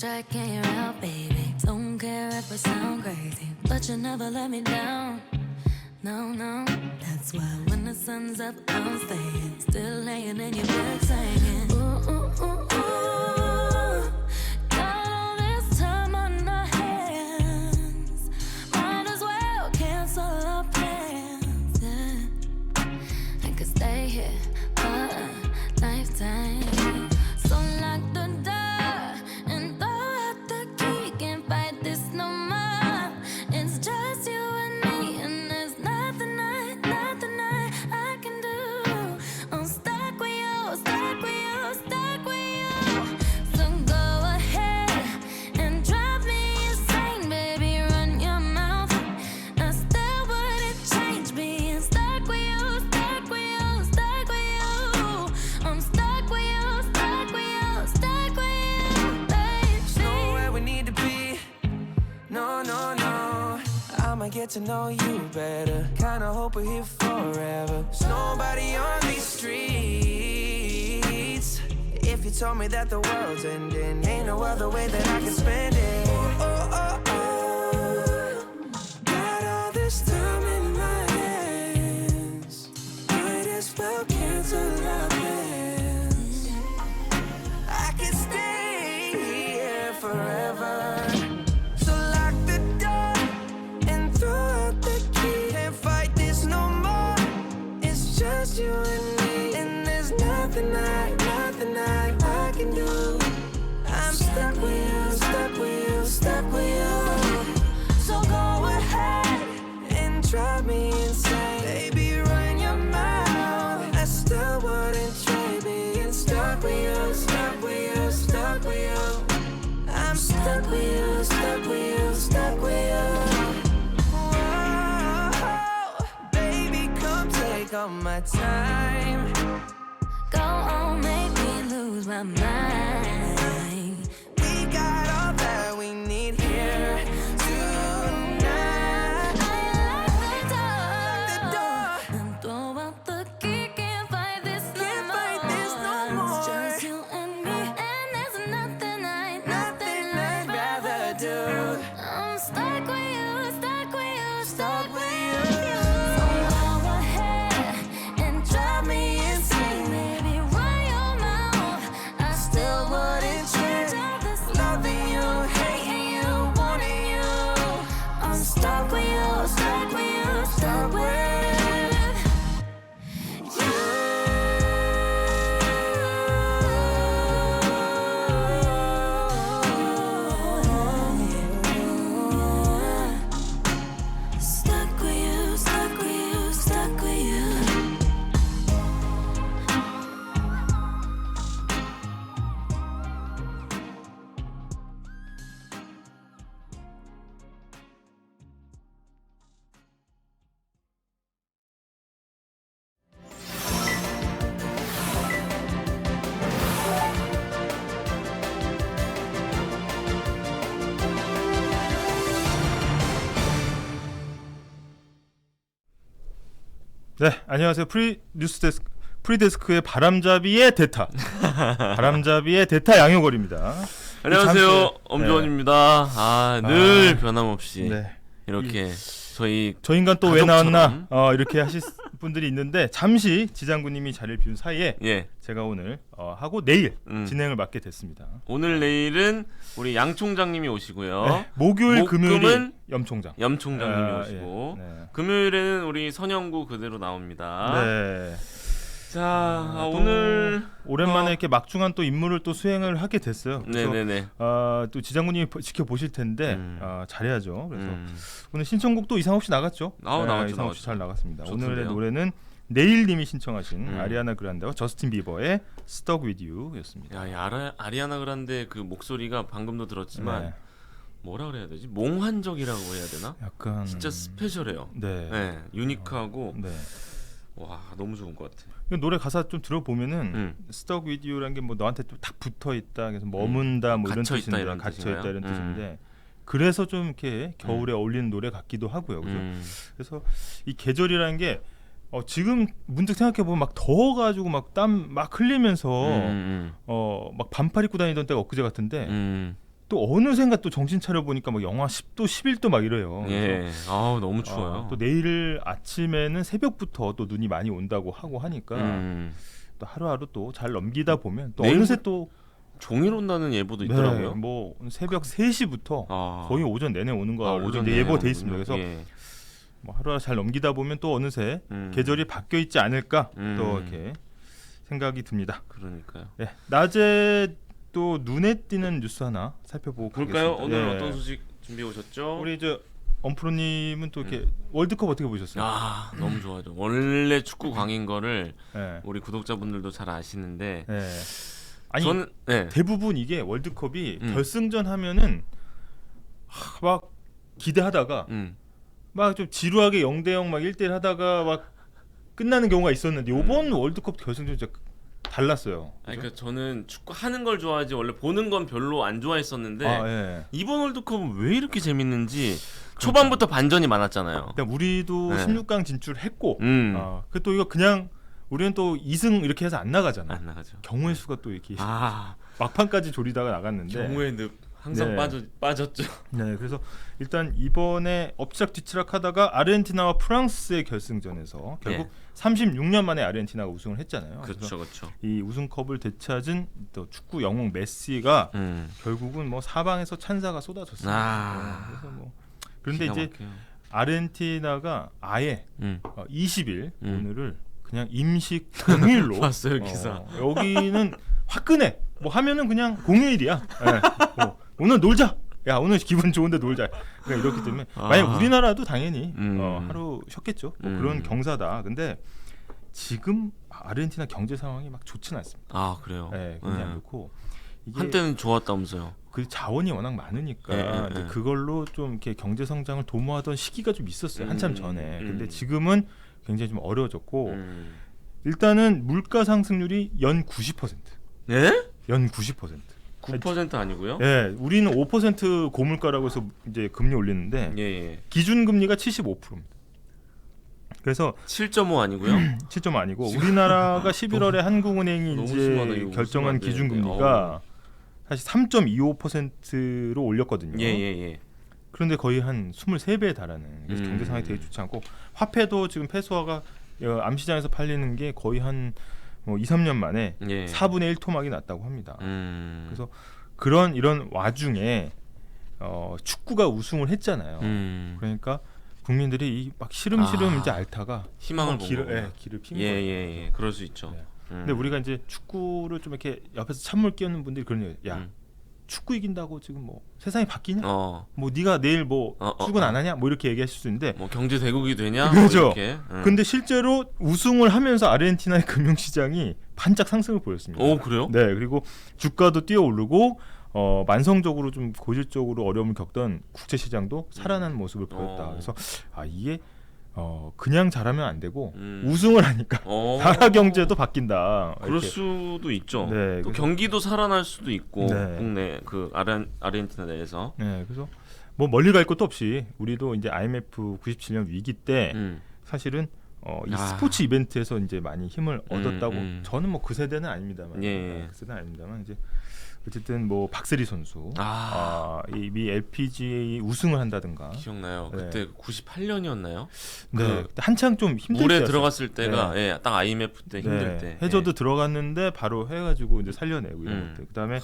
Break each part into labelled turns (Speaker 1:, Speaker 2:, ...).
Speaker 1: striking you out, baby. Don't care if I sound crazy, but you never let me down. No, no, that's why when the sun's up, I'm staying, still laying in your bed singing. Ooh, ooh, ooh, ooh. Got all this time on our hands, might as well cancel our plans. Yeah. I could stay here for a lifetime. So lock the door and throw out the key. Can't fight this no more. It's just you and me, and there's nothing I can do. I'm stuck with you, stuck with you, stuck with you. So go ahead and drive me insane, baby. Run your mouth. I still wouldn't change being stuck with you, stuck with you, stuck with you. I'm stuck with you, stuck with you, stuck with you, baby.
Speaker 2: Nowhere we need to be. No, no, no. I'ma get to know you better. Kinda hope we're here forever. There's nobody on these streets. If you told me that the world's ending, ain't no other way that I can spend it. Oh, oh, oh. Got all this time in my hands. Might as well cancel our plans. I can stay here forever. So lock the door and throw out the key. Can't fight this no more. It's just you and me, and there's nothing I can do. I'm stuck with you, stuck with you, stuck with you. So go ahead and drive me insane, baby. Run your mouth. I still wouldn't trade being stuck with you, stuck with you, stuck with you. I'm stuck with you, stuck with you, stuck with you. Whoa, baby, come take all my time.
Speaker 1: Go on, make me lose my mind.
Speaker 2: We got all that we need here tonight.
Speaker 1: I lock the door and throw out the key. Can't fight this no
Speaker 2: Can't
Speaker 1: more.
Speaker 2: fight this no more.
Speaker 1: It's just you and me, and there's nothing
Speaker 2: I'd rather do.
Speaker 1: I'm stuck with you, stuck with you,
Speaker 2: Stuck with you.
Speaker 1: So go ahead and drive me insane, baby. Run your mouth. I still wouldn't change all this loving you, hating you, wanting you. I'm stuck with you, stuck with you, stuck with you. Stuck with you, stuck with you, stuck with you.
Speaker 3: 네, 안녕하세요. 프리데스크의 바람잡이의 대타, 바람잡이의 대타 양효걸입니다.
Speaker 4: 안녕하세요,
Speaker 3: 잠시-
Speaker 4: 엄지원입니다. 늘 변함없이
Speaker 3: 네.
Speaker 4: 이렇게 저희
Speaker 3: 저 인간 또 왜
Speaker 4: 가족처럼.
Speaker 3: 나왔나 이렇게 하실 분들이 있는데 잠시 지장군님이 자리를 비운 사이에
Speaker 4: 예
Speaker 3: 제가 오늘 하고 내일
Speaker 4: 음.
Speaker 3: 진행을 맡게 됐습니다.
Speaker 4: 오늘 내일은 우리 양 총장님이 오시고요.
Speaker 3: 네, 목요일, 금요일이
Speaker 4: 목금은
Speaker 3: 염 총장.
Speaker 4: 염 총장님이
Speaker 3: 아,
Speaker 4: 오시고
Speaker 3: 예, 네.
Speaker 4: 금요일에는 우리 선영구 그대로 나옵니다.
Speaker 3: 네.
Speaker 4: 자
Speaker 3: 또
Speaker 4: 오늘
Speaker 3: 오랜만에 이렇게 막중한 또 임무를 또 수행을 하게 됐어요. 그래서
Speaker 4: 네네네.
Speaker 3: 또 지장군님이 지켜보실 텐데 잘해야죠. 그래서
Speaker 4: 음.
Speaker 3: 오늘 신청곡도 이상 없이 나갔죠.
Speaker 4: 나왔죠,
Speaker 3: 이상 없이
Speaker 4: 나왔죠.
Speaker 3: 잘 나갔습니다.
Speaker 4: 좋던데요.
Speaker 3: 오늘의 노래는 네일님이 신청하신 아리아나 그란데와 저스틴 비버의 Stuck With You였습니다.
Speaker 4: 야, 이 아리아나 그란데 그 목소리가 방금도 들었지만
Speaker 3: 네.
Speaker 4: 뭐라 그래야 되지? 몽환적이라고 해야 되나?
Speaker 3: 약간
Speaker 4: 진짜 스페셜해요.
Speaker 3: 네.
Speaker 4: 네, 유니크하고
Speaker 3: 네.
Speaker 4: 와 너무 좋은 것 같아.
Speaker 3: 이 노래 가사 좀 들어보면은 Stuck With You라는 게 뭐 너한테 좀 딱 붙어 있다, 그래서 머문다, 뭐 이런
Speaker 4: 갇혀 있다
Speaker 3: 뜻인데
Speaker 4: 이런
Speaker 3: 갇혀
Speaker 4: 뜻인가요?
Speaker 3: 있다 이런 뜻인데 그래서 좀 이렇게 겨울에 어울리는 노래 같기도 하고요. 그죠? 그래서 이 계절이라는 게 지금 문득 생각해 보면 막 더워가지고 막 땀 막 흘리면서 막 반팔 입고 다니던 때가 엊그제 같은데 또 어느샌가 또 정신 차려 보니까 막 영하 10도, 11도 막 이래요.
Speaker 4: 예. 아우 너무 추워요.
Speaker 3: 또 내일 아침에는 새벽부터 또 눈이 많이 온다고 하고 하니까 또 하루하루 또 잘 넘기다 보면 또
Speaker 4: 내일
Speaker 3: 어느새 또
Speaker 4: 종일 온다는 예보도
Speaker 3: 네,
Speaker 4: 있더라고요.
Speaker 3: 뭐 새벽 3시부터 거의 오전 내내 오는 거
Speaker 4: 오전
Speaker 3: 이제
Speaker 4: 내내
Speaker 3: 예보돼
Speaker 4: 오는군요.
Speaker 3: 있습니다. 그래서
Speaker 4: 예.
Speaker 3: 뭐 하루하루 잘 넘기다 보면 또 어느새 계절이 바뀌어 있지 않을까 또 이렇게 생각이 듭니다.
Speaker 4: 그러니까요.
Speaker 3: 네, 낮에 또 눈에 띄는 뉴스 하나 살펴보고
Speaker 4: 볼까요?
Speaker 3: 가겠습니다.
Speaker 4: 오늘
Speaker 3: 예.
Speaker 4: 어떤 소식 준비해 오셨죠?
Speaker 3: 우리 엄프로님은 또 이렇게 월드컵 어떻게 보셨어요?
Speaker 4: 아 너무 좋아요. 원래 축구 광인 거를
Speaker 3: 네.
Speaker 4: 우리 구독자분들도 잘 아시는데
Speaker 3: 네. 아니
Speaker 4: 저는 네.
Speaker 3: 대부분 이게 월드컵이 결승전 하면은 막 기대하다가 막 좀 지루하게 0대0 막 1대1 하다가 막 끝나는 경우가 있었는데 이번 월드컵 결승전 진짜 달랐어요.
Speaker 4: 아니, 그러니까 저는 축구 하는 걸 좋아하지 원래 보는 건 별로 안 좋아했었는데
Speaker 3: 예.
Speaker 4: 이번 월드컵은 왜 이렇게 재밌는지 초반부터 반전이 많았잖아요.
Speaker 3: 일단 우리도
Speaker 4: 네.
Speaker 3: 16강 진출했고 또 이거 그냥 우리는 또 2승 이렇게 해서 안 나가잖아.
Speaker 4: 안 나가죠.
Speaker 3: 경우의 수가 또 이렇게
Speaker 4: 아
Speaker 3: 막판까지 조리다가 나갔는데
Speaker 4: 경우의 늪 항상
Speaker 3: 네.
Speaker 4: 빠졌죠.
Speaker 3: 네, 그래서 일단 이번에 엎치락뒤치락 하다가 아르헨티나와 프랑스의 결승전에서 결국 36년 만에 아르헨티나가 우승을 했잖아요.
Speaker 4: 그렇죠, 그렇죠.
Speaker 3: 이 우승컵을 되찾은 또 축구 영웅 메시가 결국은 뭐 사방에서 찬사가 쏟아졌습니다.
Speaker 4: 아.
Speaker 3: 그래서 뭐 그런데
Speaker 4: 기가
Speaker 3: 이제
Speaker 4: 막혀요.
Speaker 3: 아르헨티나가 아예 20일 오늘을 그냥 임시 공휴일로
Speaker 4: 봤어요, 기사.
Speaker 3: 여기는 화끈해. 뭐 하면은 그냥 공휴일이야. 네. 오늘 놀자. 야 오늘 기분 좋은데 놀자. 그러니까 이렇기 때문에 만약 우리나라도 당연히 하루 쉬었겠죠. 뭐 그런 경사다. 근데 지금 아르헨티나 경제 상황이 막 좋지는 않습니다.
Speaker 4: 아 그래요.
Speaker 3: 네, 굉장히 안 좋고 이게
Speaker 4: 한때는 좋았다면서요.
Speaker 3: 그 자원이 워낙 많으니까 이제 그걸로 좀 이렇게 경제 성장을 도모하던 시기가 좀 있었어요. 한참 전에. 근데 지금은 굉장히 좀 어려워졌고 일단은 물가 상승률이 연 90%.
Speaker 4: 네?
Speaker 3: 연 90%.
Speaker 4: 9% 아니고요?
Speaker 3: 예, 우리는 5% 고물가라고 해서 이제 금리 올리는데
Speaker 4: 예.
Speaker 3: 기준 금리가 75%입니다. 그래서
Speaker 4: 7.5 아니고요?
Speaker 3: 7점 아니고 우리나라가 11월에 한국은행이
Speaker 4: 너무
Speaker 3: 이제
Speaker 4: 심하다, 이거
Speaker 3: 결정한
Speaker 4: 웃으면 안
Speaker 3: 기준
Speaker 4: 되는데.
Speaker 3: 금리가 사실 3.25%로 올렸거든요.
Speaker 4: 예.
Speaker 3: 그런데 거의 한 23배에 달하는. 그래서 경제 상황이 되게 좋지 않고 화폐도 지금 페소화가 암시장에서 팔리는 게 거의 한 뭐 2, 3년 만에 4분의 1 토막이 났다고 합니다. 그래서 이런 와중에 축구가 우승을 했잖아요. 그러니까 국민들이 이 막 시름시름 이제 앓다가
Speaker 4: 희망을 본
Speaker 3: 길을
Speaker 4: 거구나.
Speaker 3: 길을 핀
Speaker 4: 예.
Speaker 3: 거예요.
Speaker 4: 그럴 수 있죠.
Speaker 3: 네. 근데 우리가 이제 축구를 좀 이렇게 옆에서 찬물 끼얹는 분들이 그런 얘기. 야 축구 이긴다고 지금 뭐 세상이 바뀌냐? 뭐 네가 내일 뭐 출근 안 하냐? 뭐 이렇게 얘기하실 수 있는데
Speaker 4: 뭐 경제 대국이 되냐?
Speaker 3: 그렇죠.
Speaker 4: 뭐 이렇게.
Speaker 3: 근데 실제로 우승을 하면서 아르헨티나의 금융시장이 반짝 상승을 보였습니다.
Speaker 4: 오 그래요?
Speaker 3: 네, 그리고 주가도 뛰어오르고 만성적으로 좀 고질적으로 어려움을 겪던 국제 시장도 살아난 모습을 보였다. 그래서 이게 그냥 잘하면 안 되고 우승을 하니까 나라 경제도 바뀐다.
Speaker 4: 그럴
Speaker 3: 이렇게.
Speaker 4: 수도 있죠.
Speaker 3: 네,
Speaker 4: 또
Speaker 3: 그래서-
Speaker 4: 경기도 살아날 수도 있고
Speaker 3: 네.
Speaker 4: 국내 그 아르헨티나 내에서.
Speaker 3: 네, 그래서 뭐 멀리 갈 것도 없이 우리도 이제 IMF 97년 위기 때 사실은 이 스포츠 이벤트에서 이제 많이 힘을 얻었다고 저는 뭐 그 세대는 아닙니다만 그 세대는 아닙니다만 이제 어쨌든 뭐 박세리 선수 이 LPGA 우승을 한다든가
Speaker 4: 기억나요.
Speaker 3: 네.
Speaker 4: 그때 98년이었나요?
Speaker 3: 네, 그때 한창 좀 힘들
Speaker 4: 물에
Speaker 3: 때였어요.
Speaker 4: 들어갔을 때가 딱 IMF 때 힘들 때.
Speaker 3: 해저드 들어갔는데 바로 해가지고 이제 살려내고 이런 것들. 그다음에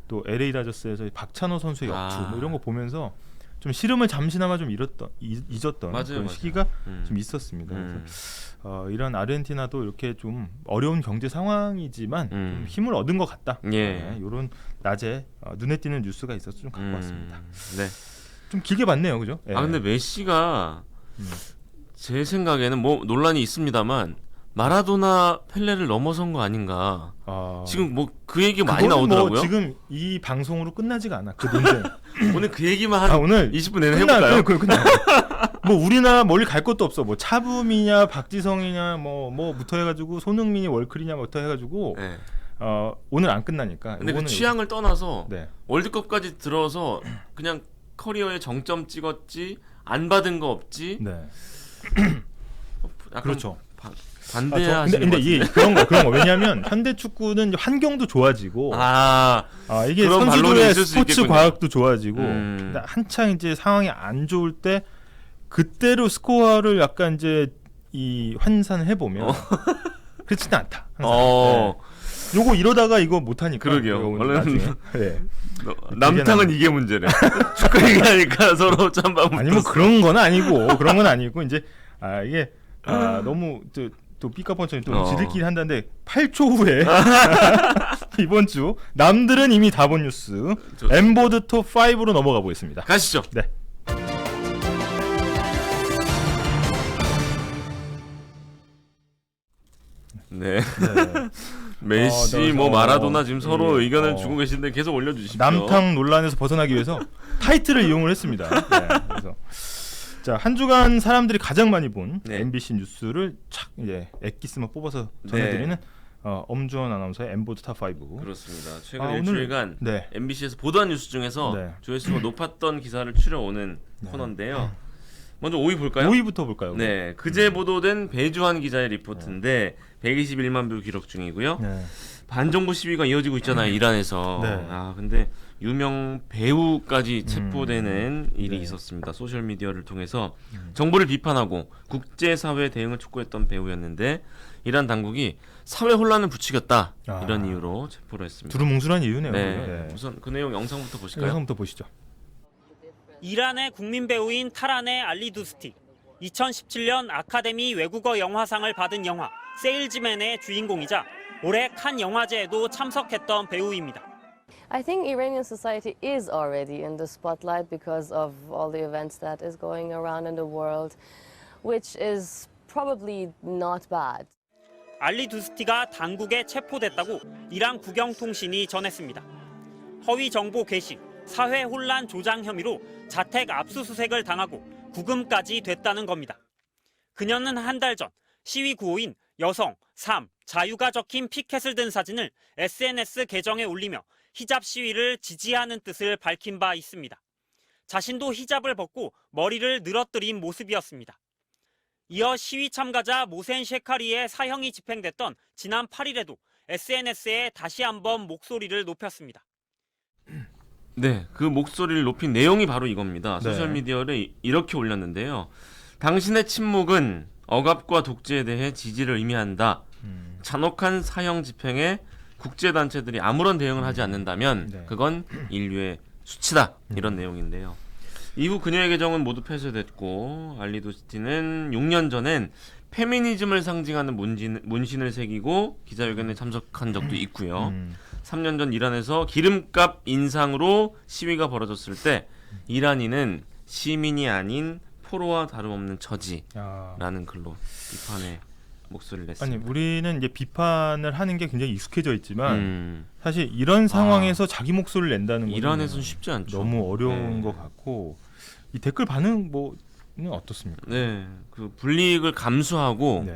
Speaker 3: 또 LA 다저스에서 박찬호 선수의 역주 뭐 이런 거 보면서 좀 시름을 잠시나마 좀 잊었던 그런 시기가 좀 있었습니다. 그래서 이런 아르헨티나도 이렇게 좀 어려운 경제 상황이지만 좀 힘을 얻은 것 같다. 이런 낮에 눈에 띄는 뉴스가 있어서 좀 갖고 왔습니다.
Speaker 4: 네.
Speaker 3: 좀 길게 봤네요, 그죠?
Speaker 4: 근데 메시가 제 생각에는 뭐 논란이 있습니다만 마라도나 펠레를 넘어선 거 아닌가. 지금 뭐 그 얘기 많이 나오더라고요.
Speaker 3: 뭐 지금 이 방송으로 끝나지가 않아. 그 논쟁.
Speaker 4: 오늘 그 얘기만 한
Speaker 3: 오늘
Speaker 4: 20분 내내 해볼까요?
Speaker 3: 뭐 우리나 멀리 갈 것도 없어. 뭐 차붐이냐 박지성이냐 뭐부터 해가지고 손흥민이 월클이냐 부터 해가지고 오늘 안 끝나니까.
Speaker 4: 근데 그 취향을 떠나서
Speaker 3: 네.
Speaker 4: 월드컵까지 들어서 그냥 커리어에 정점 찍었지 안 받은 거 없지.
Speaker 3: 네.
Speaker 4: 약간
Speaker 3: 그렇죠.
Speaker 4: 반대하시는
Speaker 3: 근데 이 그런 거 왜냐하면 현대 축구는 환경도 좋아지고 이게 선수들의 스포츠 과학도 좋아지고 한창 이제 상황이 안 좋을 때 그때로 스코어를 약간 이제 이 환산을 해보면 그렇지는 않다. 요거 이러다가 이거 못하니까.
Speaker 4: 그러게요. 원래는 남탕은 이게 문제래. 축구 얘기하니까 서로 짬밥.
Speaker 3: 아니 뭐 그런 건 아니고 이제 이게 너무 또 삐까뻔쩍이 또 지들끼리 한다는데 8초 후에 이번 주 남들은 이미 다 본 뉴스 엠보드 톱 5로 넘어가 보겠습니다.
Speaker 4: 가시죠.
Speaker 3: 네.
Speaker 4: 네. 메시 마라도나 지금 서로 의견을 주고 계신데 계속 올려주십시오.
Speaker 3: 남탕 논란에서 벗어나기 위해서 타이틀을 이용을 했습니다. 네, 그래서 자, 한 주간 사람들이 가장 많이 본 MBC 뉴스를 착 엑기스만 뽑아서 전해드리는 엄주원 아나운서의 엠보드 탑 5.
Speaker 4: 그렇습니다. 최근 일주일간 MBC에서 보도한 뉴스 중에서 조회수가 높았던 기사를 추려오는 코너인데요. 먼저 5위 볼까요?
Speaker 3: 5위부터 볼까요?
Speaker 4: 네, 그제 보도된 배주환 기자의 리포트인데 121만 뷰 기록 중이고요. 반정부 시위가 이어지고 있잖아요, 이란에서. 근데 유명 배우까지 체포되는 일이 있었습니다. 소셜 미디어를 통해서 정부를 비판하고 국제사회 대응을 촉구했던 배우였는데 이란 당국이 사회 혼란을 부추겼다 이런 이유로 체포를 했습니다.
Speaker 3: 두루뭉술한 이유네요.
Speaker 4: 네. 우선 그 내용 영상부터 보실까요?
Speaker 3: 영상부터 보시죠.
Speaker 5: 이란의 국민 배우인 타란의 알리두스티. 2017년 아카데미 외국어 영화상을 받은 영화 세일즈맨의 주인공이자 올해 칸 영화제에도 참석했던 배우입니다.
Speaker 6: I think Iranian society is already in the spotlight because of all the events that is going around in the world, which is probably not bad.
Speaker 5: 알리두스티가 당국에 체포됐다고 이란 국영통신이 전했습니다. 허위 정보 게시, 사회 혼란 조장 혐의로 자택 압수수색을 당하고 구금까지 됐다는 겁니다. 그녀는 한 달 전 시위 구호인 여성, 삶, 자유가 적힌 피켓을 든 사진을 SNS 계정에 올리며 히잡 시위를 지지하는 뜻을 밝힌 바 있습니다. 자신도 히잡을 벗고 머리를 늘어뜨린 모습이었습니다. 이어 시위 참가자 모센 셰카리의 사형이 집행됐던 지난 8일에도 SNS에 다시 한번 목소리를 높였습니다.
Speaker 4: 네, 그 목소리를 높인 내용이 바로 이겁니다. 소셜미디어를 이렇게 올렸는데요. 당신의 침묵은 억압과 독재에 대해 지지를 의미한다. 잔혹한 사형 집행에 국제단체들이 아무런 대응을 하지 않는다면 그건 인류의 수치다. 이런 내용인데요. 이후 그녀의 계정은 모두 폐쇄됐고 알리두스티는 6년 전엔 페미니즘을 상징하는 문신을 새기고 기자회견에 참석한 적도 있고요. 3년 전 이란에서 기름값 인상으로 시위가 벌어졌을 때 이란인은 시민이 아닌 포로와 다름없는 처지라는 글로 비판의 목소리를 냈습니다.
Speaker 3: 아니 우리는 이제 비판을 하는 게 굉장히 익숙해져 있지만 사실 이런 상황에서 자기 목소리를 낸다는 건
Speaker 4: 이란에서는 쉽지 않죠.
Speaker 3: 너무 어려운 것 같고 이 댓글 반응은 어떻습니까?
Speaker 4: 네, 그 불이익을 감수하고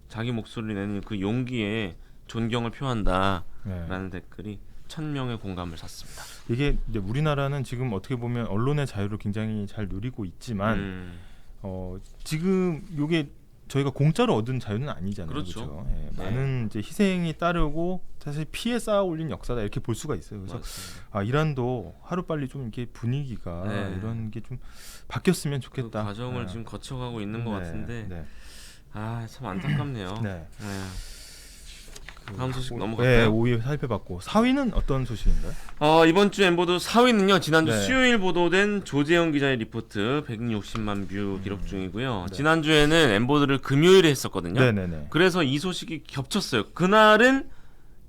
Speaker 4: 자기 목소리를 내는 그 용기에 존경을 표한다라는 댓글이 1000명의 공감을 샀습니다.
Speaker 3: 이게 이제 우리나라는 지금 어떻게 보면 언론의 자유를 굉장히 잘 누리고 있지만 지금 이게 저희가 공짜로 얻은 자유는 아니잖아요. 그렇죠? 많은 이제 희생이 따르고 사실 피해 쌓아 올린 역사다 이렇게 볼 수가 있어요. 그래서 이란도 하루 빨리 좀 이렇게 분위기가 이런 게 좀 바뀌었으면 좋겠다.
Speaker 4: 그 과정을 지금 거쳐가고 있는 것 같은데 참 안타깝네요. 다음 소식 넘어갈까요?
Speaker 3: 5위 살펴봤고 4위는 어떤 소식인가요?
Speaker 4: 이번 주 엠보드 4위는요. 지난주 수요일 보도된 조재영 기자의 리포트 160만 뷰 기록 중이고요. 지난주에는 엠보드를 금요일에 했었거든요. 그래서 이 소식이 겹쳤어요. 그날은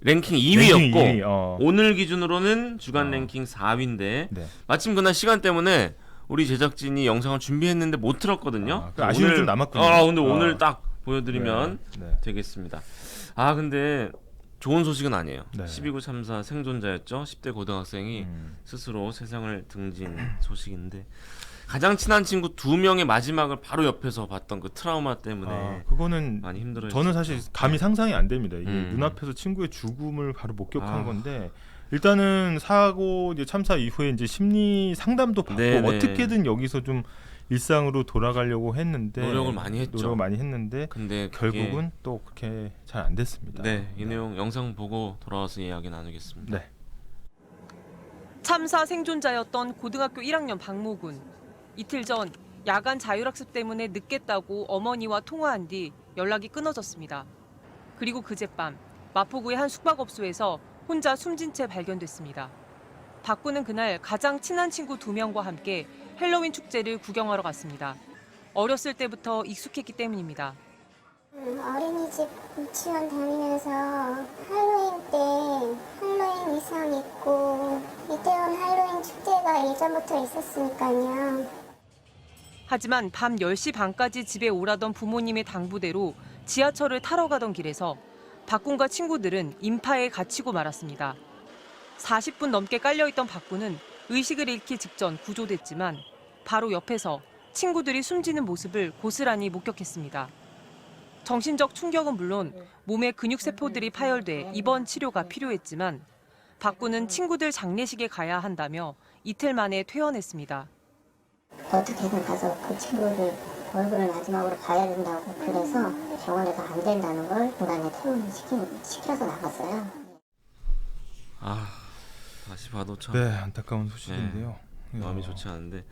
Speaker 4: 랭킹 2위였고 오늘 기준으로는 주간 랭킹 4위인데 마침 그날 시간 때문에 우리 제작진이 영상을 준비했는데 못 틀었거든요.
Speaker 3: 아쉬움이 좀 남았군요.
Speaker 4: 근데 오늘 딱 보여드리면 되겠습니다. 근데 좋은 소식은 아니에요. 12구 참사 생존자였죠. 10대 고등학생이 스스로 세상을 등진 소식인데 가장 친한 친구 2명의 마지막을 바로 옆에서 봤던 그 트라우마 때문에
Speaker 3: 그거는
Speaker 4: 많이 힘들어요.
Speaker 3: 저는 사실 감히 상상이 안 됩니다. 이게 눈앞에서 친구의 죽음을 바로 목격한 건데 일단은 사고 이제 참사 이후에 이제 심리 상담도 받고 어떻게든 여기서 좀 일상으로 돌아가려고 했는데
Speaker 4: 노력을 많이 했는데
Speaker 3: 근데 결국은 또 그렇게 잘 안 됐습니다.
Speaker 4: 네, 이 내용 영상 보고 돌아와서 이야기 나누겠습니다.
Speaker 3: 네.
Speaker 7: 참사 생존자였던 고등학교 1학년 박모군. 이틀 전 야간 자율학습 때문에 늦겠다고 어머니와 통화한 뒤 연락이 끊어졌습니다. 그리고 그젯밤 마포구의 한 숙박업소에서 혼자 숨진 채 발견됐습니다. 박군은 그날 가장 친한 친구 2명과 함께 헬로윈 축제를 구경하러 갔습니다. 어렸을 때부터 익숙했기 때문입니다.
Speaker 8: 어린이집 유치원 다니면서 할로윈 때 할로윈 의상 입고 이태원 할로윈 축제가 예전부터 있었으니까요.
Speaker 7: 하지만 밤 10시 반까지 집에 오라던 부모님의 당부대로 지하철을 타러 가던 길에서 박군과 친구들은 인파에 갇히고 말았습니다. 40분 넘게 깔려있던 박군은 의식을 잃기 직전 구조됐지만 바로 옆에서 친구들이 숨지는 모습을 고스란히 목격했습니다. 정신적 충격은 물론 몸의 근육세포들이 파열돼 입원 치료가 필요했지만 박군은 친구들 장례식에 가야 한다며 이틀 만에 퇴원했습니다.
Speaker 8: 어떻게든 가서 그 친구들 얼굴을 마지막으로 봐야 된다고 그래서 병원에서 안 된다는 걸 중간에 퇴원을 시켜서 나갔어요.
Speaker 4: 다시 봐도 참
Speaker 3: 네, 안타까운 소식인데요.
Speaker 4: 마음이 좋지 않은데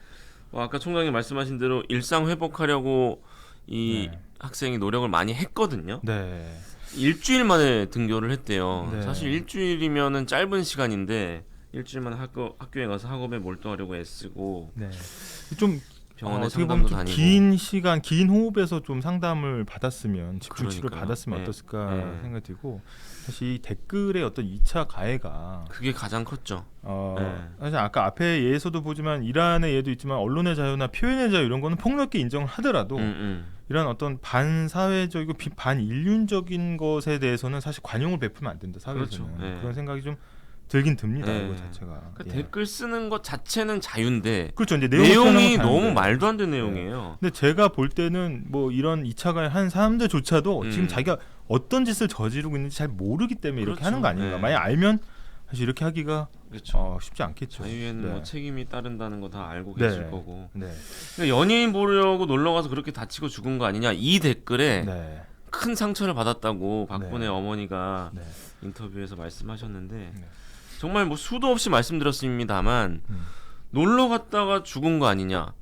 Speaker 4: 아까 총장님 말씀하신 대로 일상 회복하려고 이 학생이 노력을 많이 했거든요.
Speaker 3: 네.
Speaker 4: 일주일 만에 등교를 했대요.
Speaker 3: 네.
Speaker 4: 사실 일주일이면은 짧은 시간인데 일주일 만에 학교에 가서 학업에 몰두하려고 애쓰고
Speaker 3: 네. 좀
Speaker 4: 병원에
Speaker 3: 어떻게
Speaker 4: 상담도
Speaker 3: 보면 좀
Speaker 4: 다니고
Speaker 3: 긴 시간, 긴 호흡에서 좀 상담을 받았으면 집중 치료를
Speaker 4: 그러니까요.
Speaker 3: 받았으면
Speaker 4: 네.
Speaker 3: 어땠을까
Speaker 4: 네.
Speaker 3: 생각이 들고 사실 이 댓글의 어떤 2차 가해가
Speaker 4: 그게 가장 컸죠.
Speaker 3: 사실 아까 앞에 예에서도 보지만 이란의 예도 있지만 언론의 자유나 표현의 자유 이런 거는 폭넓게 인정을 하더라도 이런 어떤 반사회적이고 반인륜적인 것에 대해서는 사실 관용을 베풀면 안 된다 사회에서는.
Speaker 4: 그렇죠. 네.
Speaker 3: 그런 생각이 좀 들긴 듭니다.
Speaker 4: 네.
Speaker 3: 이거 자체가.
Speaker 4: 그러니까
Speaker 3: 예.
Speaker 4: 댓글 쓰는 것 자체는 자유인데
Speaker 3: 그렇죠. 이제
Speaker 4: 내용이
Speaker 3: 표현하는 건
Speaker 4: 너무
Speaker 3: 자유인데.
Speaker 4: 말도 안 되는 내용이에요.
Speaker 3: 근데 제가 볼 때는 뭐 이런 2차 가해 한 사람들조차도 지금 자기가 어떤 짓을 저지르고 있는지 잘 모르기 때문에 이렇게
Speaker 4: 그렇죠.
Speaker 3: 하는 거 아닌가.
Speaker 4: 네.
Speaker 3: 만약 알면 사실 이렇게 하기가
Speaker 4: 그렇죠.
Speaker 3: 쉽지 않겠죠.
Speaker 4: 자유에는
Speaker 3: 네.
Speaker 4: 뭐 책임이 따른다는 거 다 알고
Speaker 3: 네.
Speaker 4: 계실 거고.
Speaker 3: 네.
Speaker 4: 그러니까 연예인 보려고 놀러 가서 그렇게 다치고 죽은 거 아니냐 이 댓글에
Speaker 3: 네.
Speaker 4: 큰 상처를 받았다고 박군의
Speaker 3: 네.
Speaker 4: 어머니가
Speaker 3: 네.
Speaker 4: 인터뷰에서 말씀하셨는데
Speaker 3: 네.
Speaker 4: 정말 뭐 수도 없이 말씀드렸습니다만 놀러 갔다가 죽은 거 아니냐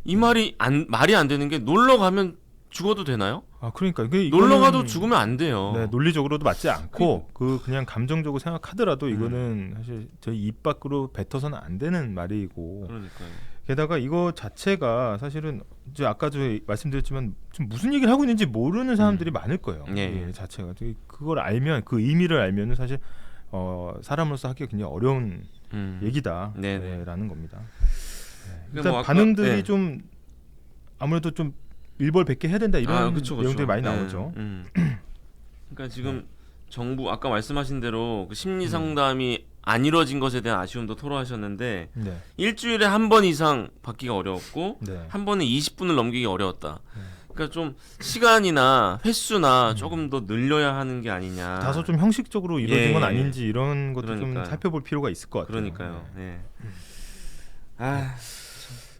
Speaker 4: 이 말이 말이 안 되는 게 놀러 가면 죽어도 되나요?
Speaker 3: 그러니까
Speaker 4: 놀러 가도 죽으면 안 돼요.
Speaker 3: 네, 논리적으로도 맞지 않고 그냥 감정적으로 생각하더라도 이거는 사실 저희 입 밖으로 뱉어서는 안 되는 말이고
Speaker 4: 그러니까요.
Speaker 3: 게다가 이거 자체가 사실은 이제 아까 저 말씀드렸지만 좀 무슨 얘기를 하고 있는지 모르는 사람들이 많을 거예요.
Speaker 4: 예.
Speaker 3: 이 자체가 그걸 알면 그 의미를 알면은 사실 사람으로서 하기가 굉장히 어려운 얘기다라는 겁니다. 네. 일단
Speaker 4: 뭐 아까,
Speaker 3: 반응들이 좀 아무래도 좀 일벌백계 해야 된다 이런
Speaker 4: 그쵸.
Speaker 3: 내용들이 많이 나오죠.
Speaker 4: 그러니까 지금 정부 아까 말씀하신 대로 그 심리 상담이 안 이루어진 것에 대한 아쉬움도 토로하셨는데
Speaker 3: 네.
Speaker 4: 일주일에 한 번 이상 받기가 어려웠고
Speaker 3: 네.
Speaker 4: 한 번에 20분을 넘기기 어려웠다. 그러니까 좀 시간이나 횟수나 조금 더 늘려야 하는 게 아니냐.
Speaker 3: 다소 좀 형식적으로 이루어진 건 아닌지 이런 것도
Speaker 4: 그러니까요.
Speaker 3: 좀 살펴볼 필요가 있을 것 같아요.
Speaker 4: 그러니까요. 네.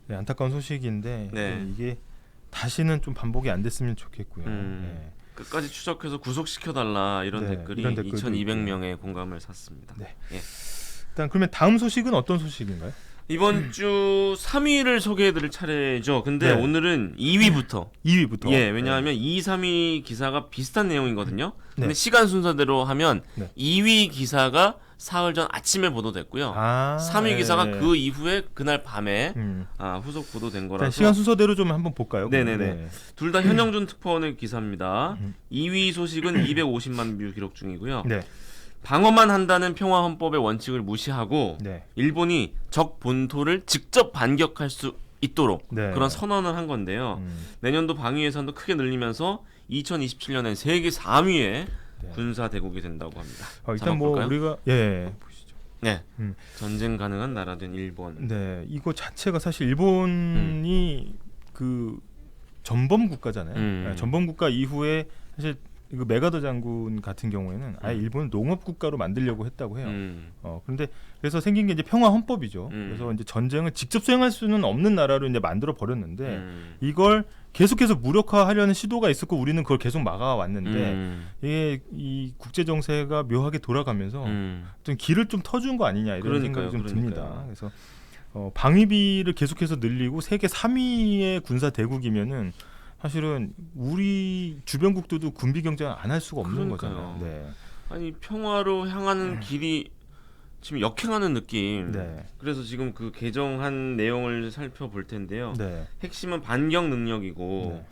Speaker 3: 네, 안타까운 소식인데
Speaker 4: 네.
Speaker 3: 이게 다시는 좀 반복이 안 됐으면 좋겠고요. 네.
Speaker 4: 끝까지 추적해서 구속시켜달라 이런
Speaker 3: 네,
Speaker 4: 댓글이
Speaker 3: 이런 댓글도
Speaker 4: 2,200명의 공감을 샀습니다.
Speaker 3: 네.
Speaker 4: 예.
Speaker 3: 일단 그러면 다음 소식은 어떤 소식인가요?
Speaker 4: 이번 주 3위를 소개해드릴 차례죠. 근데
Speaker 3: 네.
Speaker 4: 오늘은 2위부터.
Speaker 3: 2위부터.
Speaker 4: 예, 왜냐하면 2, 3위 기사가 비슷한 내용이거든요. 근데
Speaker 3: 네.
Speaker 4: 시간 순서대로 하면
Speaker 3: 네.
Speaker 4: 2위 기사가 사흘 전 아침에 보도됐고요. 3위 기사가
Speaker 3: 네.
Speaker 4: 그 이후에 그날 밤에 후속 보도된 거라서
Speaker 3: 시간 순서대로 좀 한번 볼까요?
Speaker 4: 네네네.
Speaker 3: 네.
Speaker 4: 둘 다 현영준 특파원의 기사입니다. 2위 소식은 250만 뷰 기록 중이고요.
Speaker 3: 네.
Speaker 4: 방어만 한다는 평화헌법의 원칙을 무시하고
Speaker 3: 네.
Speaker 4: 일본이 적 본토를 직접 반격할 수 있도록
Speaker 3: 네.
Speaker 4: 그런 선언을 한 건데요. 내년도 방위 예산도 크게 늘리면서 2027년엔 세계 3위의 군사 대국이 된다고 합니다.
Speaker 3: 일단 뭐
Speaker 4: 볼까요?
Speaker 3: 우리가 보시죠.
Speaker 4: 네. 전쟁 가능한 나라 된 일본.
Speaker 3: 네, 이거 자체가 사실 일본이 그 전범 국가잖아요. 네, 전범 국가 이후에 사실 이거 메가더 장군 같은 경우에는 아예 일본을 농업 국가로 만들려고 했다고 해요. 그런데 그래서 생긴 게 이제 평화 헌법이죠. 그래서 이제 전쟁을 직접 수행할 수는 없는 나라로 이제 만들어 버렸는데 이걸 계속해서 무력화하려는 시도가 있었고 우리는 그걸 계속 막아왔는데 이게 이 국제 정세가 묘하게 돌아가면서 좀 길을 좀 터준 거 아니냐 이런 생각이 좀 듭니다. 그래서 방위비를 계속해서 늘리고 세계 3위의 군사 대국이면은 사실은 우리 주변국들도 군비 경쟁을 안 할 수가 없는 거잖아요. 네.
Speaker 4: 아니 평화로 향하는 길이 지금 역행하는 느낌.
Speaker 3: 네.
Speaker 4: 그래서 지금 그 개정한 내용을 살펴볼 텐데요.
Speaker 3: 네.
Speaker 4: 핵심은 반격 능력이고
Speaker 3: 네.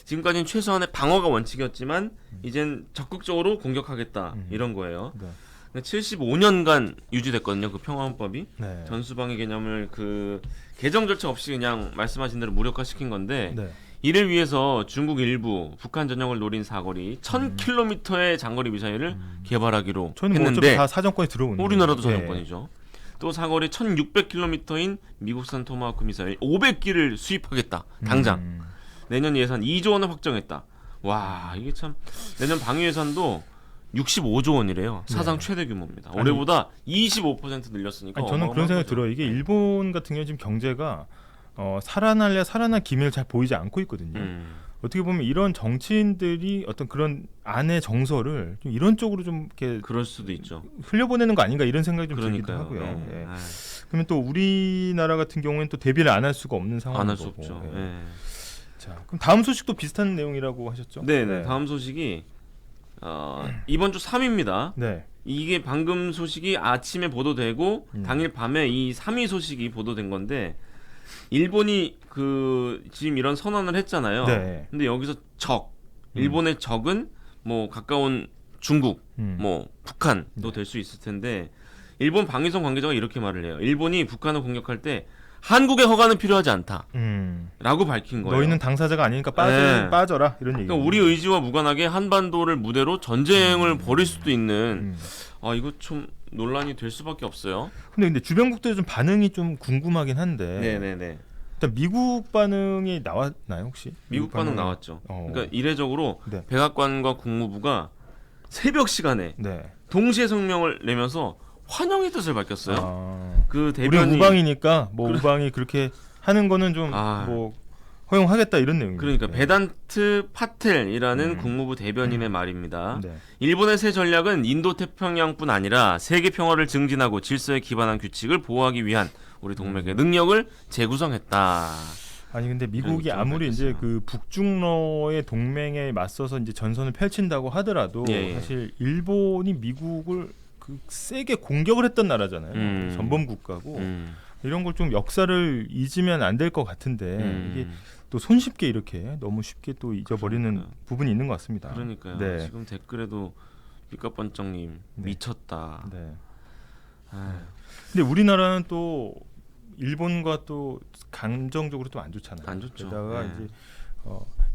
Speaker 4: 지금까지는 최소한의 방어가 원칙이었지만 이젠 적극적으로 공격하겠다 이런 거예요.
Speaker 3: 네.
Speaker 4: 75년간 유지됐거든요. 그 평화헌법이
Speaker 3: 네.
Speaker 4: 전수방위 개념을 그 개정 절차 없이 그냥 말씀하신 대로 무력화시킨 건데
Speaker 3: 네.
Speaker 4: 이를 위해서 중국 일부 북한 전역을 노린 사거리 1000km의 장거리 미사일을 개발하기로
Speaker 3: 저는 뭐
Speaker 4: 했는데
Speaker 3: 다 사정권에 들어오는
Speaker 4: 우리나라도
Speaker 3: 거예요.
Speaker 4: 사정권이죠. 또 사거리 1600km인 미국산 토마호크 미사일 500기를 수입하겠다. 당장. 내년 예산 2조 원을 확정했다. 와, 이게 참 내년 방위 예산도 65조 원이래요. 사상 최대 규모입니다. 올해보다 25% 늘렸으니까.
Speaker 3: 아니, 저는 그런 생각이 들어요. 이게 일본 같은 경우 지금 경제가 살아날래 살아날 기미를 잘 보이지 않고 있거든요. 어떻게 보면 이런 정치인들이 어떤 그런 안의 정서를 좀 이런 쪽으로 좀 이렇게
Speaker 4: 그럴 수도 있죠.
Speaker 3: 흘려보내는 거 아닌가 이런 생각이 좀 들기도 하고요.
Speaker 4: 네.
Speaker 3: 네. 그러면 또 우리나라 같은 경우에는 또 대비를 안 할 수가 없는 상황인
Speaker 4: 안 할 수
Speaker 3: 거고.
Speaker 4: 없죠.
Speaker 3: 네.
Speaker 4: 네.
Speaker 3: 자, 그럼 다음 소식도 비슷한 내용이라고 하셨죠?
Speaker 4: 네. 다음 소식이 이번 주 3위입니다.
Speaker 3: 네.
Speaker 4: 이게 방금 소식이 아침에 보도되고 당일 밤에 이 3위 소식이 보도된 건데 일본이 그 지금 이런 선언을 했잖아요.
Speaker 3: 네.
Speaker 4: 근데 여기서 일본의 적은 뭐 가까운 중국, 뭐 북한도 될 수 있을 텐데 일본 방위성 관계자가 이렇게 말을 해요. 일본이 북한을 공격할 때 한국의 허가는 필요하지 않다라고 밝힌 거예요.
Speaker 3: 너희는 당사자가 아니니까 빠져라 이런 얘기.
Speaker 4: 그러니까 우리 의지와 무관하게 한반도를 무대로 전쟁을 벌일 수도 있는 이거 좀 논란이 될 수밖에 없어요.
Speaker 3: 근데 주변국들의 좀 반응이 좀 궁금하긴 한데.
Speaker 4: 네네네.
Speaker 3: 일단 미국 반응이 나왔나요 혹시?
Speaker 4: 미국 반응 나왔죠. 그러니까 이례적으로 백악관과 국무부가 새벽 시간에 동시에 성명을 내면서 환영의 뜻을 밝혔어요. 그 대변인
Speaker 3: 우리 우방이니까 뭐 우방이 그렇게 하는 거는 좀 뭐 허용하겠다 이런 내용입니다.
Speaker 4: 그러니까 베단트 파텔이라는 국무부 대변인의 말입니다. 일본의 새 전략은 인도 태평양뿐 아니라 세계 평화를 증진하고 질서에 기반한 규칙을 보호하기 위한 우리 동맹의 능력을 재구성했다.
Speaker 3: 아니 근데 미국이 아무리 이제 그 북중러의 동맹에 맞서서 이제 전선을 펼친다고 하더라도 사실 일본이 미국을 그 세게 공격을 했던 나라잖아요. 전범 국가고 이런 걸 좀 역사를 잊으면 안 될 것 같은데 이게 또 손쉽게 이렇게 너무 쉽게 또 잊어버리는 부분이 있는 것 같습니다.
Speaker 4: 그러니까요.
Speaker 3: 네.
Speaker 4: 지금 댓글에도 삐까번쩍님 미쳤다.
Speaker 3: 네. 근데 우리나라는 또 일본과 또 감정적으로 또 안 좋잖아요.
Speaker 4: 안 좋죠.
Speaker 3: 게다가 이제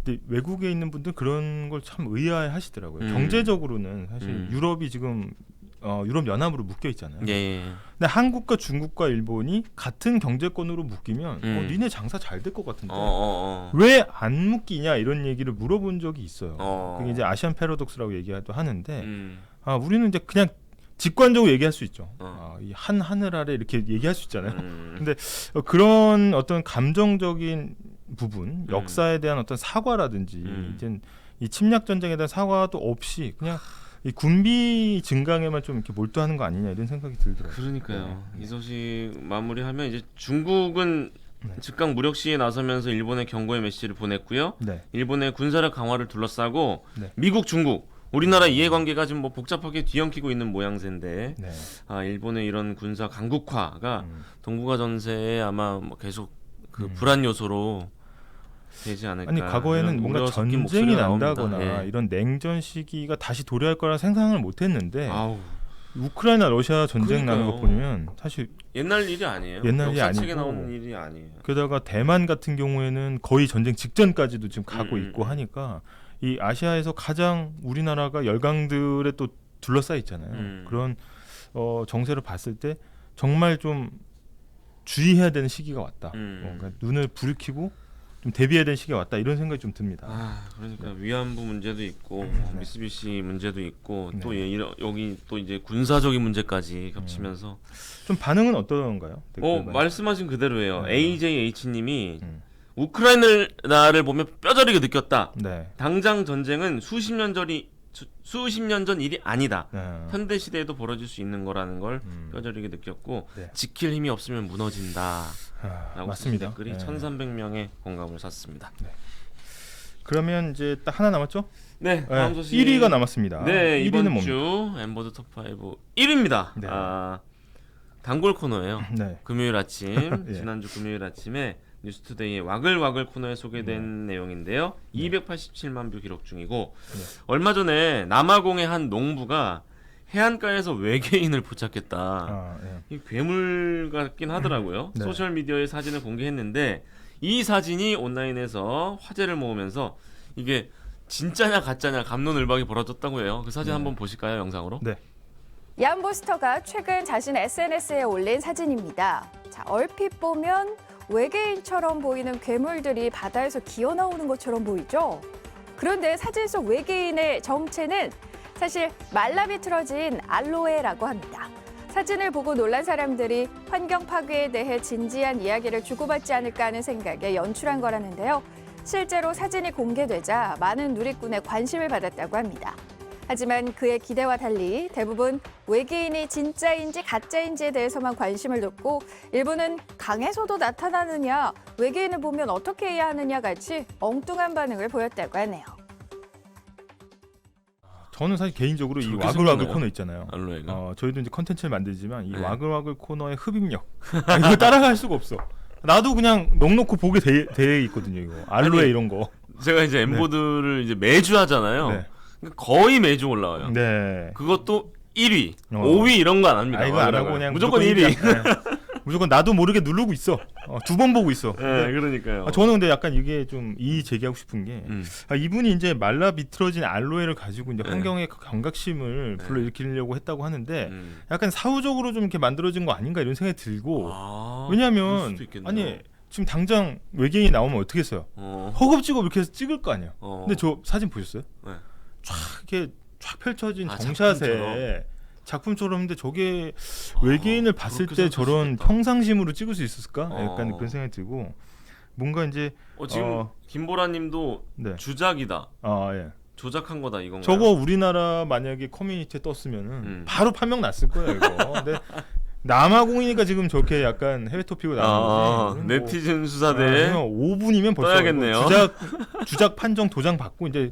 Speaker 3: 근데 외국에 있는 분들 그런 걸 참 의아해하시더라고요. 경제적으로는 사실 유럽이 지금 유럽 연합으로 묶여 있잖아요. 근데 한국과 중국과 일본이 같은 경제권으로 묶이면 니네 장사 잘 될 것 같은데 왜 안 묶이냐 이런 얘기를 물어본 적이 있어요. 그게 이제 아시안 패러독스라고 얘기도 하는데 우리는 이제 그냥 직관적으로 얘기할 수 있죠. 이 한 하늘 아래 이렇게 얘기할 수 있잖아요. 근데 그런 어떤 감정적인 부분, 역사에 대한 어떤 사과라든지 이제 이 침략 전쟁에 대한 사과도 없이 그냥 이 군비 증강에만 좀 이렇게 몰두하는 거 아니냐 이런 생각이 들더라고요.
Speaker 4: 그러니까요. 이 소식 마무리하면 이제 중국은 즉각 무력 시위에 나서면서 일본에 경고의 메시지를 보냈고요. 일본의 군사력 강화를 둘러싸고 미국, 중국, 우리나라 이해관계가 지금 뭐 복잡하게 뒤엉키고 있는 모양새인데 일본의 이런 군사 강국화가 동북아 전세에 아마 뭐 계속 그 불안 요소로 되지 않을까.
Speaker 3: 아니 과거에는 뭔가 전쟁이 난다거나 이런 냉전 시기가 다시 도래할 거라 상상을 못했는데 우크라이나 러시아 전쟁 나는 거 보면 사실
Speaker 4: 옛날 일이 아니에요.
Speaker 3: 옛날 일이
Speaker 4: 역사책에
Speaker 3: 아니고
Speaker 4: 나오는 일이 아니에요.
Speaker 3: 게다가 대만 같은 경우에는 거의 전쟁 직전까지도 지금 가고 있고 하니까 이 아시아에서 가장 우리나라가 열강들에 또 둘러싸여 있잖아요. 그런 정세를 봤을 때 정말 좀 주의해야 되는 시기가 왔다. 그러니까 눈을 부르키고 좀 대비해야 될 시기가 왔다 이런 생각이 좀 듭니다.
Speaker 4: 그러니까 위안부 문제도 있고 미쓰비시 문제도 있고 또 여기 또 이제 군사적인 문제까지 겹치면서
Speaker 3: 좀 반응은 어떤가요?
Speaker 4: 말씀하신 그대로예요. AJH님이 우크라이나를 보면 뼈저리게 느꼈다.
Speaker 3: 네.
Speaker 4: 당장 전쟁은 수십 년 전 일이 아니다. 현대 시대에도 벌어질 수 있는 거라는 걸 뼈저리게 느꼈고
Speaker 3: 네.
Speaker 4: 지킬 힘이 없으면 무너진다. 라고
Speaker 3: 맞습니다.
Speaker 4: 댓글이 1,300명의 공감을 샀습니다.
Speaker 3: 그러면 이제 딱 하나 남았죠?
Speaker 4: 네, 다음 소식
Speaker 3: 1위가 남았습니다.
Speaker 4: 네,
Speaker 3: 1위는
Speaker 4: 이번
Speaker 3: 뭡니까?
Speaker 4: 주 엠버드 톱5 1위입니다.
Speaker 3: 네.
Speaker 4: 단골 코너예요.
Speaker 3: 네.
Speaker 4: 금요일 아침
Speaker 3: 예.
Speaker 4: 지난주 금요일 아침에 뉴스투데이의 와글와글 코너에 소개된 내용인데요. 287만 뷰 기록 중이고 얼마 전에 남아공의 한 농부가 해안가에서 외계인을 포착했다. 이 괴물 같긴 하더라고요.
Speaker 3: 네.
Speaker 4: 소셜 미디어에 사진을 공개했는데 이 사진이 온라인에서 화제를 모으면서 이게 진짜냐 가짜냐 갑론을박이 벌어졌다고 해요. 그 사진 한번 보실까요, 영상으로?
Speaker 3: 네.
Speaker 9: 얀보스터가 최근 자신 SNS에 올린 사진입니다. 자, 얼핏 보면 외계인처럼 보이는 괴물들이 바다에서 기어 나오는 것처럼 보이죠? 그런데 사진 속 외계인의 정체는 사실 말라비틀어진 알로에라고 합니다. 사진을 보고 놀란 사람들이 환경 파괴에 대해 진지한 이야기를 주고받지 않을까 하는 생각에 연출한 거라는데요. 실제로 사진이 공개되자 많은 누리꾼의 관심을 받았다고 합니다. 하지만 그의 기대와 달리 대부분 외계인이 진짜인지 가짜인지에 대해서만 관심을 뒀고 일부는 강에서도 나타나느냐, 외계인을 보면 어떻게 해야 하느냐 같이 엉뚱한 반응을 보였다고 하네요.
Speaker 3: 저는 사실 개인적으로 이
Speaker 4: 저렇게
Speaker 3: 와글와글
Speaker 4: 생겼나요?
Speaker 3: 코너 있잖아요.
Speaker 4: 알로에가.
Speaker 3: 저희도 이제 컨텐츠를 만들지만 이
Speaker 4: 네.
Speaker 3: 와글와글 코너의 흡입력 이거 따라갈 수가 없어. 나도 그냥 넉넉히 보게 돼 있거든요. 이거 알로에
Speaker 4: 아니,
Speaker 3: 이런 거.
Speaker 4: 제가 이제 엠보드를 이제 매주 하잖아요.
Speaker 3: 네.
Speaker 4: 거의 매주 올라와요.
Speaker 3: 네.
Speaker 4: 그것도 1위,
Speaker 3: 어.
Speaker 4: 5위 이런 거 안 합니다.
Speaker 3: 이거 안 하고 그냥
Speaker 4: 무조건 1위.
Speaker 3: 무조건 나도 모르게 누르고 있어. 2번 보고 있어.
Speaker 4: 네, 그러니까요.
Speaker 3: 저는 근데 약간 이게 좀 이의 제기하고 싶은 게 이분이 이제 말라 비틀어진 알로에를 가지고 이제 환경의 경각심을 불러일으키려고 했다고 하는데 약간 사후적으로 좀 이렇게 만들어진 거 아닌가 이런 생각이 들고
Speaker 4: 그럴
Speaker 3: 왜냐하면
Speaker 4: 수도 있겠네요.
Speaker 3: 아니 지금 당장 외계인이 나오면 어떻게 했어요? 허겁지겁 이렇게 해서 찍을 거 아니야. 근데 저 사진 보셨어요?
Speaker 4: 네.
Speaker 3: 쫙 이렇게 쫙 펼쳐진 정샷에
Speaker 4: 작품처럼.
Speaker 3: 작품처럼 근데 저게 외계인을 봤을 때 저런 평상심으로 찍을 수 있었을까? 약간 그런 생각이 들고 뭔가 이제
Speaker 4: 지금 김보라님도
Speaker 3: 네.
Speaker 4: 주작이다.
Speaker 3: 예.
Speaker 4: 조작한 거다 이건가요?
Speaker 3: 저거 우리나라 만약에 커뮤니티에 떴으면은 바로 판명 났을 거예요 이거. 근데 남아공이니까 지금 저렇게 약간 해외 토픽으로 나오는 거지.
Speaker 4: 네티즌 수사대
Speaker 3: 5분이면 벌써
Speaker 4: 떠야겠네요.
Speaker 3: 주작 판정 도장 받고 이제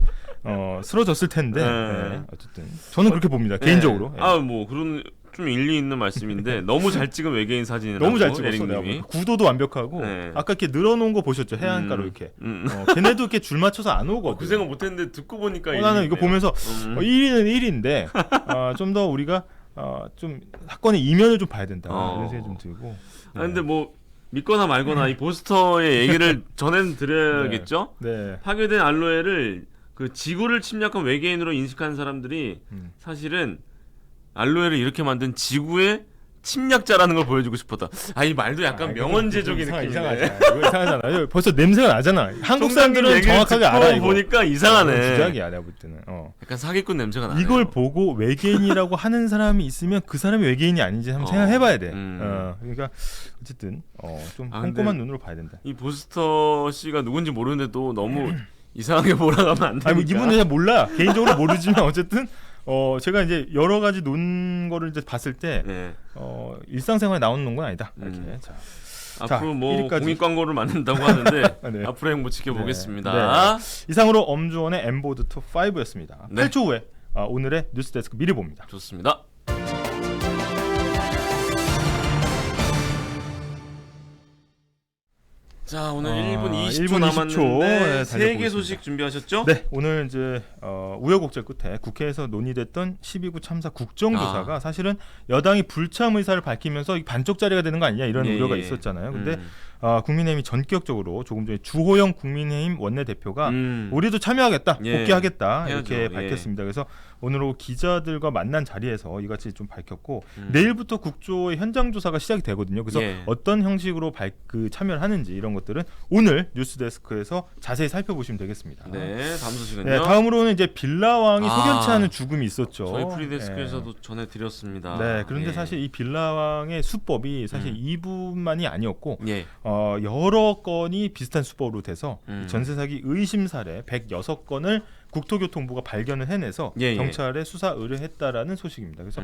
Speaker 3: 쓰러졌을 텐데.
Speaker 4: 네.
Speaker 3: 어쨌든 저는 그렇게 봅니다 개인적으로. 예.
Speaker 4: 뭐 그런 좀 일리 있는 말씀인데 너무 잘 찍은 외계인 사진이라고
Speaker 3: 너무 잘 찍었어.
Speaker 4: 에릭님이.
Speaker 3: 내가 구도도 완벽하고
Speaker 4: 네.
Speaker 3: 아까 이렇게 늘어놓은 거 보셨죠 해안가로 이렇게. 걔네도 이렇게 줄 맞춰서 안 오거든.
Speaker 4: 그 생각 못했는데 듣고 보니까
Speaker 3: 나는 이거 보면서 1위는 1위인데 좀 더 우리가 좀 사건의 이면을 좀 봐야 된다 이런 생각이 좀 들고.
Speaker 4: 근데 뭐 믿거나 말거나 이 보스터의 얘기를 전해드려야겠죠.
Speaker 3: 네.
Speaker 4: 파괴된 알로에를 그 지구를 침략한 외계인으로 인식한 사람들이 사실은 알로에를 이렇게 만든 지구의 침략자라는 걸 보여주고 싶었다. 이 말도 약간 명언제적인 느낌이네.
Speaker 3: 이거 이상하잖아. 벌써 냄새가 나잖아. 한국 사람들은 정확하게 알아. 이거
Speaker 4: 보니까 이상하네.
Speaker 3: 주작이야 내가 볼 때는.
Speaker 4: 약간 사기꾼 냄새가 나네.
Speaker 3: 이걸 보고 외계인이라고 하는 사람이 있으면 그 사람이 외계인이 아닌지 한번 생각해봐야 돼. 그러니까 어쨌든 좀 꼼꼼한 눈으로 봐야 된다.
Speaker 4: 이 보스터 씨가 누군지 모르는데도 너무 이상하게 몰아가면 안 되니까.
Speaker 3: 이분은 잘 몰라. 개인적으로 모르지만 어쨌든 제가 이제 여러 가지 논 거를 이제 봤을 때 일상생활에 나오는 논건 아니다. 이렇게.
Speaker 4: 앞으로 뭐
Speaker 3: 1위까지.
Speaker 4: 공익 광고를 만든다고 하는데
Speaker 3: 네.
Speaker 4: 앞으로 행보 지켜보겠습니다.
Speaker 3: 네. 이상으로 엄주원의 엠보드 톱 5였습니다.
Speaker 4: 네.
Speaker 3: 8초 후에 오늘의 뉴스데스크 미리 봅니다.
Speaker 4: 좋습니다. 자, 오늘 1분 20초
Speaker 3: 1분 20초.
Speaker 4: 남았는데
Speaker 3: 네,
Speaker 4: 세계 소식 준비하셨죠?
Speaker 3: 네, 오늘 이제 우여곡절 끝에 국회에서 논의됐던 12구 참사 국정조사가 사실은 여당이 불참 의사를 밝히면서 반쪽짜리가 되는 거 아니냐 이런 우려가 있었잖아요. 근데 국민의힘이 전격적으로 조금 전에 주호영 국민의힘 원내대표가 우리도 참여하겠다,
Speaker 4: 예.
Speaker 3: 복귀하겠다
Speaker 4: 해야죠.
Speaker 3: 이렇게 밝혔습니다. 그래서 오늘 오후 기자들과 만난 자리에서 이같이 좀 밝혔고 내일부터 국조의 현장 조사가 시작이 되거든요. 그래서
Speaker 4: 예.
Speaker 3: 어떤 형식으로 참여를 하는지 이런 것들은 오늘 뉴스데스크에서 자세히 살펴보시면 되겠습니다.
Speaker 4: 네, 다음 소식은요.
Speaker 3: 네, 다음으로는 이제 빌라왕이 석연치 않은 죽음이 있었죠.
Speaker 4: 저희 프리데스크에서도 전해드렸습니다.
Speaker 3: 네, 그런데
Speaker 4: 예.
Speaker 3: 사실 이 빌라왕의 수법이 사실 이분만이 아니었고
Speaker 4: 예.
Speaker 3: 여러 건이 비슷한 수법으로 돼서 전세 사기 의심 사례 106건을 국토교통부가 발견을 해내서
Speaker 4: 예, 예.
Speaker 3: 경찰에 수사 의뢰했다라는 소식입니다. 그래서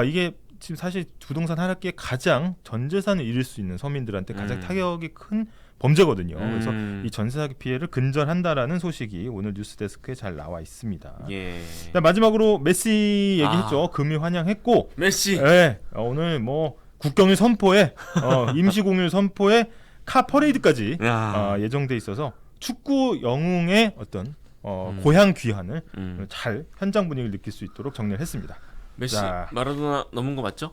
Speaker 3: 이게 지금 사실 부동산 하락기에 가장 전 재산을 잃을 수 있는 서민들한테 가장 타격이 큰 범죄거든요. 그래서 이 전세 사기 피해를 근절한다라는 소식이 오늘 뉴스데스크에 잘 나와 있습니다.
Speaker 4: 예.
Speaker 3: 마지막으로 메시 얘기했죠. 금유 환영했고
Speaker 4: 메시.
Speaker 3: 네, 오늘 뭐 국경일 선포에 임시 공휴일 선포에 카 퍼레이드까지 예정돼 있어서 축구 영웅의 어떤 고향 귀환을 잘 현장 분위기를 느낄 수 있도록 정리를 했습니다.
Speaker 4: 메시
Speaker 3: 자.
Speaker 4: 마라도나 넘은 거 맞죠?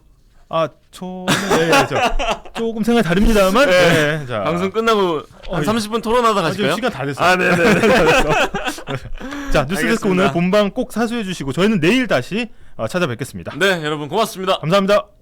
Speaker 3: 저는 조금 생각이 다릅니다만 네, 자.
Speaker 4: 방송 끝나고 한 30분 토론하다 가실까요?
Speaker 3: 시간 다 됐어요.
Speaker 4: 네네.
Speaker 3: 자, 뉴스데스크 오늘 본방 꼭 사수해 주시고 저희는 내일 다시 찾아뵙겠습니다.
Speaker 4: 네, 여러분 고맙습니다.
Speaker 3: 감사합니다.